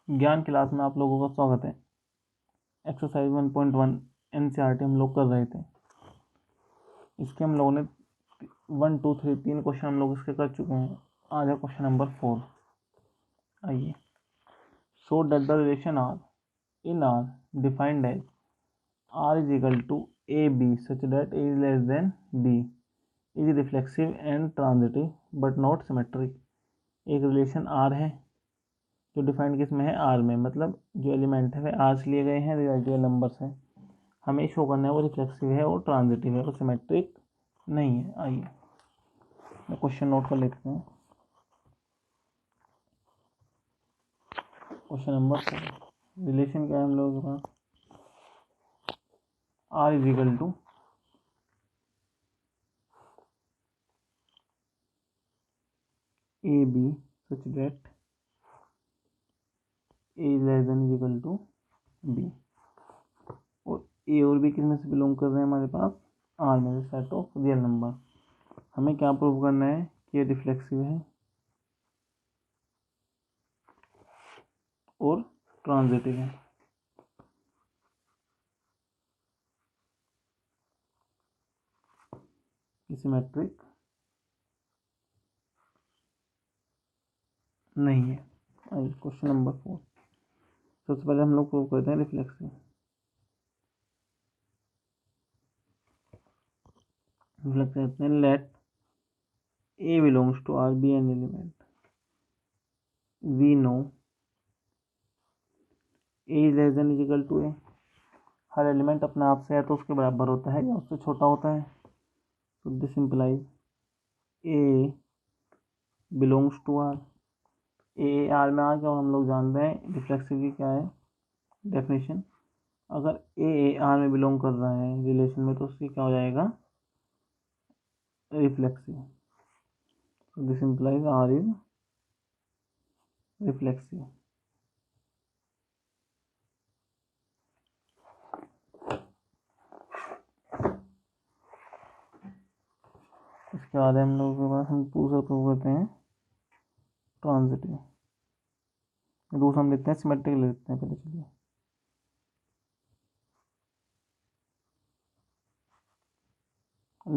ज्ञान क्लास में आप लोगों का स्वागत है। एक्सरसाइज 1.1 एनसीईआरटी हम लोग कर रहे थे। इसके हम लोगों ने 1 2 3 3 क्वेश्चन हम लोग इसके कर चुके हैं। आज है क्वेश्चन नंबर 4। आइए। Show that the relation R in R defined as R is equal to A B such that A is less than B is reflexive and transitive but not symmetric. एक relation R है जो defined किस में है, are में, मतलब जो element है वे आर से लिए गए हैं, रियल नंबर से। हमें शो करना है वो रिफ्लेक्सिव है और ट्रांजिटिव है और सिमेट्रिक नहीं है। आइए क्वेश्चन नोट कर लेते हैं। क्वेश्चन नंबर 4, रिलेशन क्या है हम लोगों के पास, R is equal to A B such that A is less than is equal to B. और ए और बी किस में से बिलोंग कर रहे हैं हमारे पास, आर में से, सेट ऑफ रियल नंबर। हमें क्या प्रूव करना है कि ये रिफ्लेक्सिव है और ट्रांजिटिव है। सिमेट्रिक नहीं है। आइए क्वेश्चन नंबर 4। सबसे पहले हम लोग प्रूव करते हैं रिफ्लेक्सिव। कहते हैं let A belongs to R B an element we know A is less than is equal to A. हर एलिमेंट अपने आप से है तो उसके बराबर होता है या उससे छोटा होता है। तो this implies A belongs to R. A R में आ गया और हम लोग जानते हैं रिफ्लेक्सिव की क्या है डेफिनेशन। अगर ए आर में बिलोंग कर रहा है रिलेशन में तो उसकी क्या हो जाएगा, रिफ्लेक्सिव। तो this implies R is reflexive. इसके बाद हम लोगों के पास हम दूसरा प्रूव करते हैं ट्रांजिटिव। दूसरा हम लेते हैं सिमेट्रिक ले लेते हैं पहले। चलिए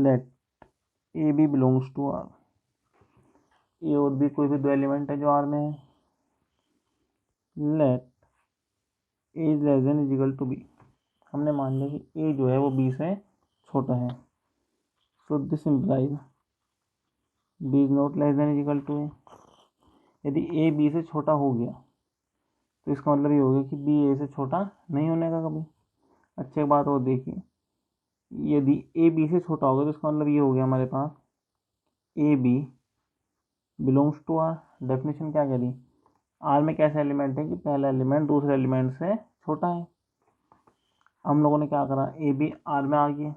let A B belongs to R. A और बी कोई भी दो एलिमेंट है जो आर में है। Let A is less than is equal to B. हमने मान लिया कि ए जो है वो बी से छोटा है। So this implies B is not less than is equal to A. यदि ए बी से छोटा हो गया तो इसका मतलब ये हो गया कि बी ए से छोटा नहीं होने का कभी। अच्छी बात और देखिए, यदि ए बी से छोटा होगा तो इसका मतलब ये हो गया हमारे पास A B belongs to R. Definition क्या करी, आर में कैसा एलिमेंट है कि पहला एलिमेंट दूसरे एलिमेंट से छोटा है। हम लोगों ने क्या करा, ए बी आर में आ गया।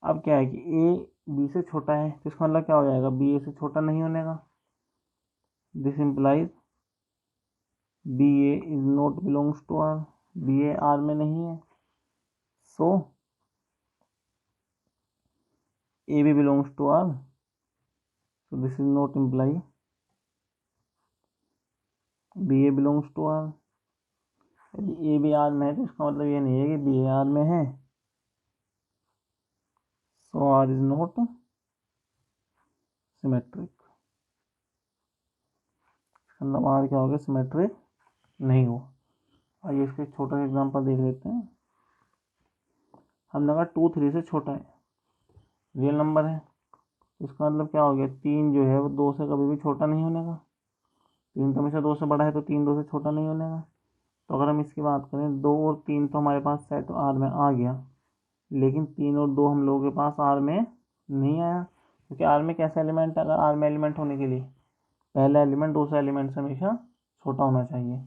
अब क्या है कि ए बी से छोटा है तो इसका मतलब क्या हो जाएगा, बी ए से छोटा नहीं होने का। This implies B A is not belongs to R. B A R में नहीं है। So A B belongs to R. So this is not imply B A belongs to R. यदि ए बी आर में है तो इसका मतलब ये नहीं है कि बी ए आर में है। So R is not symmetric. मतलब आर क्या हो गया, सिमेट्रिक नहीं हो। आइए इसके छोटा सा एग्जांपल देख लेते हैं। हमने कहा 2 3 से छोटा है, रियल नंबर है। इसका मतलब क्या हो गया, 3 जो है वो 2 से कभी भी छोटा नहीं होने का। 3 तो हमेशा 2 से बड़ा है तो 3 2 से छोटा नहीं होने का। तो अगर हम इसकी बात करें 2 और 3 तो हमारे पास सेट आर में आ गया, लेकिन 3 और 2 हम लोगों के पास आर में नहीं आया। क्योंकि आर में कैसा एलिमेंट है, अगर आर में एलिमेंट होने के लिए पहला एलिमेंट दूसरा एलिमेंट से हमेशा छोटा होना चाहिए।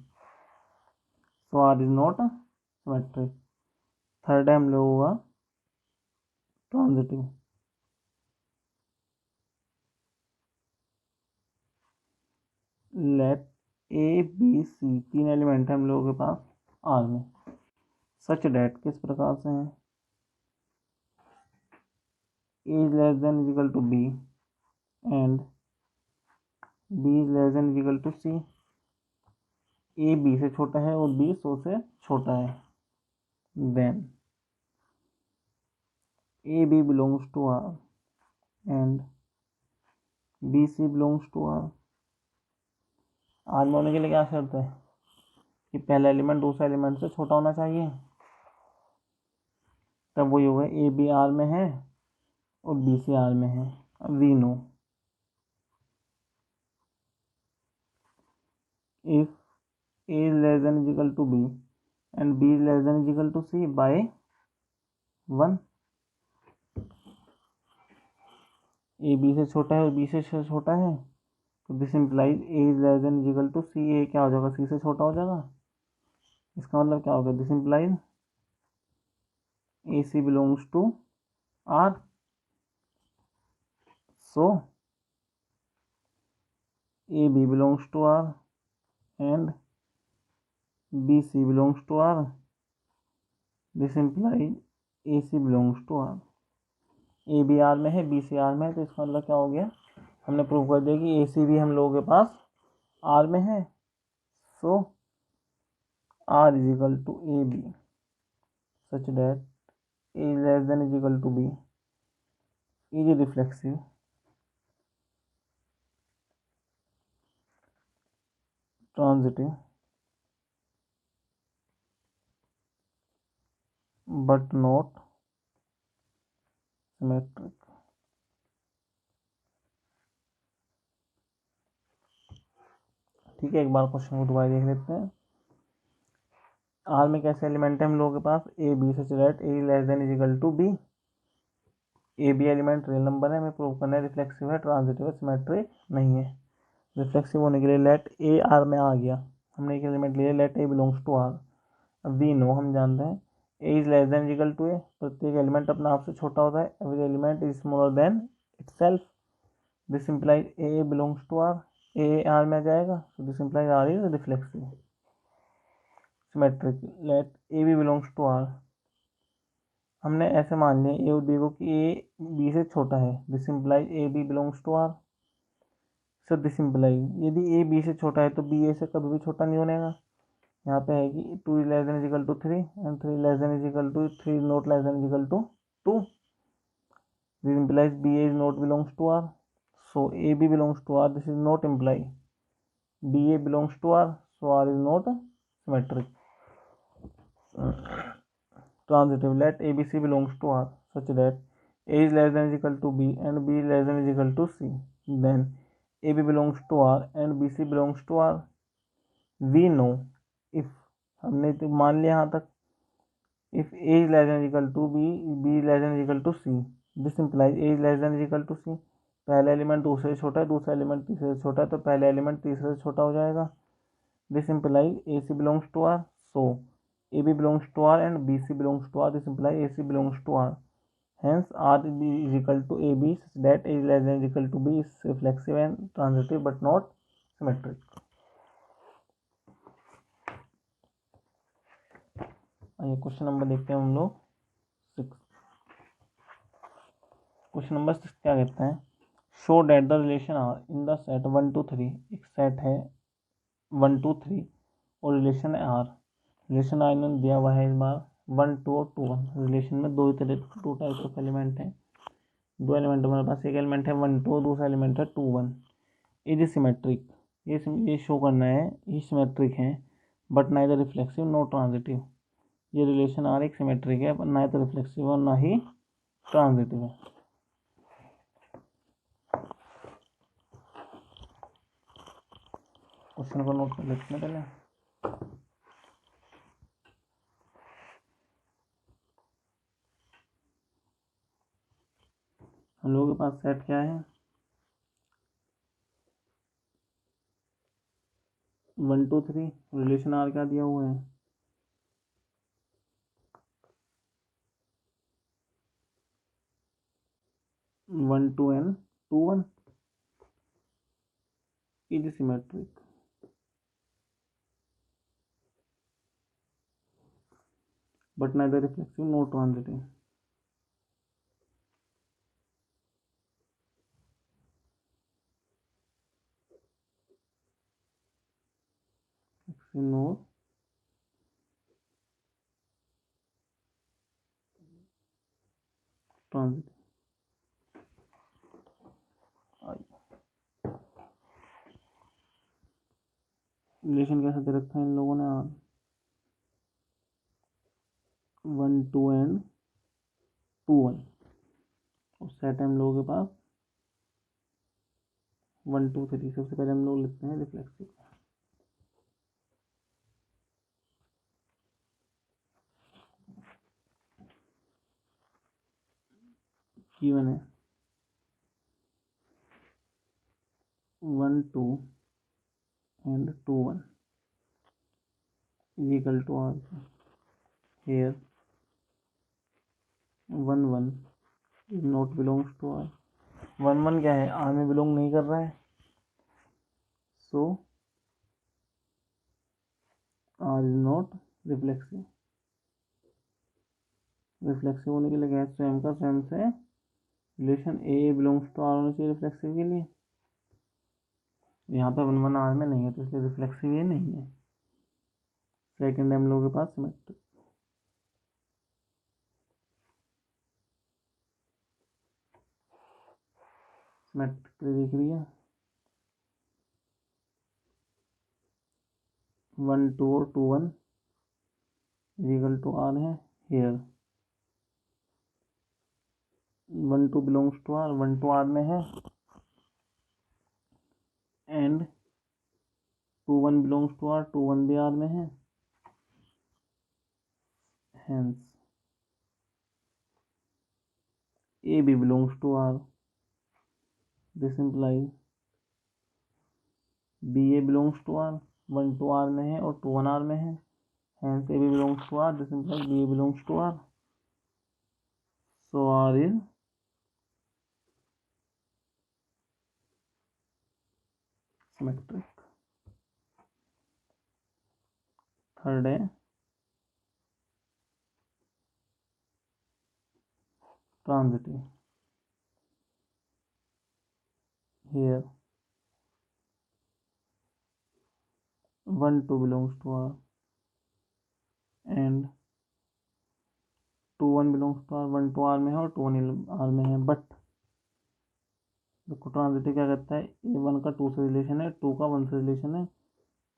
So R is not symmetric. Third है हम लोगों का transitive. Let A B C तीन एलिमेंट है हम लोगों के पास आर में, सच डैट किस प्रकार से हैं, A is less than is equal to B and B is less than is equal to C. A B से छोटा है और बी 100 से छोटा है, then A B belongs to R and B C belongs to R. R में होने के लिए क्या शर्त है कि पहला एलिमेंट दूसरा एलिमेंट से छोटा होना चाहिए, तब वही होगा ए बी आर में है और बी सी आर में है। अब we know if a is less than is equal to b and b is less than is equal to c by 1, a b से छोटा है और b से छोटा है, तो this implies a is less than is equal to c, a क्या हो जाएगा c से छोटा हो जाएगा। इसका मतलब क्या होगा, this implies ac belongs to r, so ab belongs to r and bc belongs to r, this implies ac belongs to r। A B R में है बी सी आर में है, तो इसका मतलब क्या हो गया, हमने प्रूव कर दिया कि ए सी भी हम लोगों के पास आर में है, so R is equal to A B such that A is less than is equal to B is reflexive transitive but not symmetric. ठीक है, एक बार क्वेश्चन को दोबारा देख लेते हैं। आर में कैसे एलिमेंट है हम लोगों के पास, A B such that A less than is equal to B. A B element real number है, हमें प्रूव करना है रिफ्लेक्सिव है, ट्रांजिटिव है, सिमेट्रिक नहीं है। रिफ्लेक्सिव होने के लिए लेट ए आर में आ गया, हमने एक एलिमेंट लिया let A belongs to R. अब वी नो हम जानते हैं A is less than equal to A, प्रत्येक एलिमेंट अपने आप से छोटा होता है, every element is smaller than itself, this implies A belongs to R, A R में आ जाएगा, so this implies R is reflexive. Symmetric let A B belongs to R, हमने ऐसे मान लिया ए और बी को कि ए बी से छोटा है, this implies A B belongs to R, so this implies यदि ए बी से छोटा है तो बी ए से कभी भी छोटा नहीं होने का। यहाँ पे है कि 2 is less than is equal to 3 and 3 less than is equal to 3 not less than is equal to 2, this implies B A is not belongs to R, so A B belongs to R, this is not imply B A belongs to R, so R is not symmetric. Transitive let A B C belongs to R such that A is less than is equal to B and B is less than is equal to C, then A B belongs to R and B C belongs to R. We know if, हमने तो मान लिया यहाँ तक, if A is less than equal to B, B is less than equal to C, this implies A is less than equal to C, पहला element दूसरे से छोटा है, दूसरा एलिमेंट तीसरे से छोटा है, तो पहला एलिमेंट तीसरे से छोटा हो जाएगा, this implies A C belongs to R, so A B belongs to R and B C belongs to R, this implies A C belongs to R, hence r is equal to ab such that a is less than equal to b is reflexive and transitive but not symmetric। आइए question number देखते हैं हम लोग 6। Question number 6 क्या कहता है, show that the relation R in the set 1 to 3, एक set है 1 to 3 और रिलेशन है आर, रिलेशन आर इन्होंने दिया हुआ है इस बार 1 2 और 2 1, रिलेशन में दो टाइप्स ऑफ एलिमेंट हैं, दो एलिमेंट हमारे पास, एक एलिमेंट है 1 2, दूसरा एलिमेंट है 2 1, इज सिमेट्रिक, ये शो करना है ये सिमेट्रिक है, but neither reflexive nor transitive, ये रिलेशन आर एक सिमेट्रिक है पर ना तो रिफ्लेक्सिव और ना ही ट्रांजिटिव है। क्वेश्चन को नोट कर लेते हैं पहले। हम लोगों के पास सेट क्या है 1 2 3, रिलेशन आर क्या दिया हुआ है 1 2 and 2 1, is symmetric, but neither reflexive nor transitive. Not transitive. Relation कैसा दे रखा है इन लोगों ने? 1 2 एंड 2 1। और सेट हम लोगों के पास 1 2 3। सबसे पहले हम लोग लिखते हैं रिफ्लेक्सिव। गिवन है 1 2 and 2 1 is equal to R. Here 1 1 is not belongs to R. 1 1 क्या है? R में बिलोंग नहीं कर रहा है, so R is not reflexive. Reflexive होने के लिए क्या है? स्वयं का स्वयं से relation A belongs to R होना चाहिए रिफ्लेक्सिव के लिए। यहाँ पे 1 1 आर में नहीं है, तो इसलिए रिफ्लेक्सिव ये नहीं है। सेकेंड हम लोगों के पास सिमेट्रिक। सिमेट्रिक दिख रही है 1 2 और 2 1 इक्वल टू आर है। Here 1 2 belongs to R, 1 2 R में है, एंड 2 1 बिलोंग्स टू आर, 2 1 भी आर में है। हेंस ए भी belongs to R. This implies B A belongs to R. 1 2 R में है और 2 1 आर में है, हेंस ए भी belongs to R. This implies B A belongs to R, so R is symmetric. Third है transitive. Here 1 2 belongs to R and 2 1 belongs to R. 1 2 R में है और 2 1 आर में है, बट देखो ट्रांजिटिव क्या करता है? ए 1 का 2 से रिलेशन है, 2 का 1 से रिलेशन है,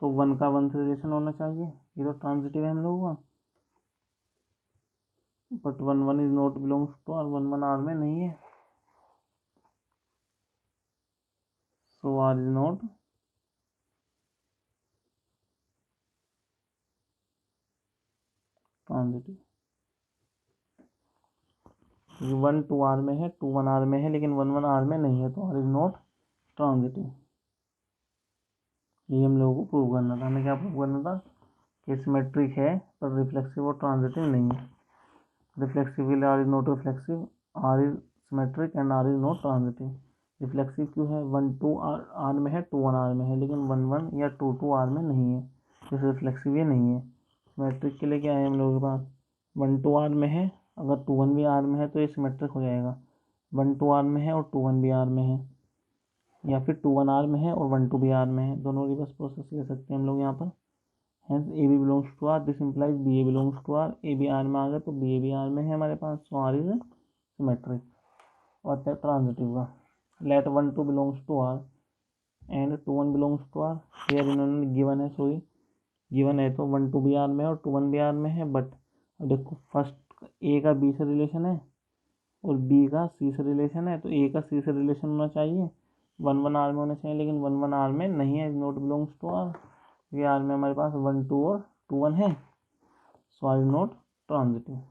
तो 1 का 1 से रिलेशन होना चाहिए। ये तो ट्रांजिटिव है हम लोगों का, but 1 1 is not belongs to R. 1 1 R में नहीं है, so R is not transitive. 1 2 R में है, 2 1 आर में है, लेकिन 1 1 आर में नहीं है, तो आर इज नॉट ट्रांजिटिव। ये हम लोगों को प्रूव करना था। हमें क्या प्रूव करना था? कि सिमेट्रिक है पर रिफ्लेक्सिव और ट्रांजिटिव नहीं है। रिफ्लेक्सिव के लिए R is not reflexive, R is symmetric and R is not transitive. Reflexive क्यों है? 1 2 आर में है, 2 1 आर में है, लेकिन 1 1 या 2 2 आर में नहीं है, तो रिफ्लेक्सिव ये नहीं है। सिमेट्रिक के लिए क्या है हम लोगों के पास? 1 2 आर में है, अगर 2 1 भी आर में है तो ये सिमेट्रिक हो जाएगा। 1 2 आर में है और 2 1 भी आर में है, या फिर 2 1 आर में है और 1 2 भी आर में है, दोनों रिवर्स प्रोसेस ले सकते हैं हम लोग यहाँ पर। Hence A B belongs to R, this implies B A belongs to R. A B R में आ गया तो बी ए भी आर में है हमारे पास, सो आर इज सिमेट्रिक। और ट्रांजिटिव का let 1 2 belongs to R and 2 1 belongs to R. Here इन्होंने गिवन है, सॉरी गिवन है तो 1 2 भी आर में है और 2 1 भी आर में है, बट देखो फर्स्ट ए का बी से रिलेशन है और बी का सी से रिलेशन है, तो ए का सी से रिलेशन होना चाहिए, 1 1 आर में होना चाहिए, लेकिन 1 1 आर में नहीं है, is not belongs to R. ये आर में हमारे पास 1 2 और 2 1 है, so R is not transitive.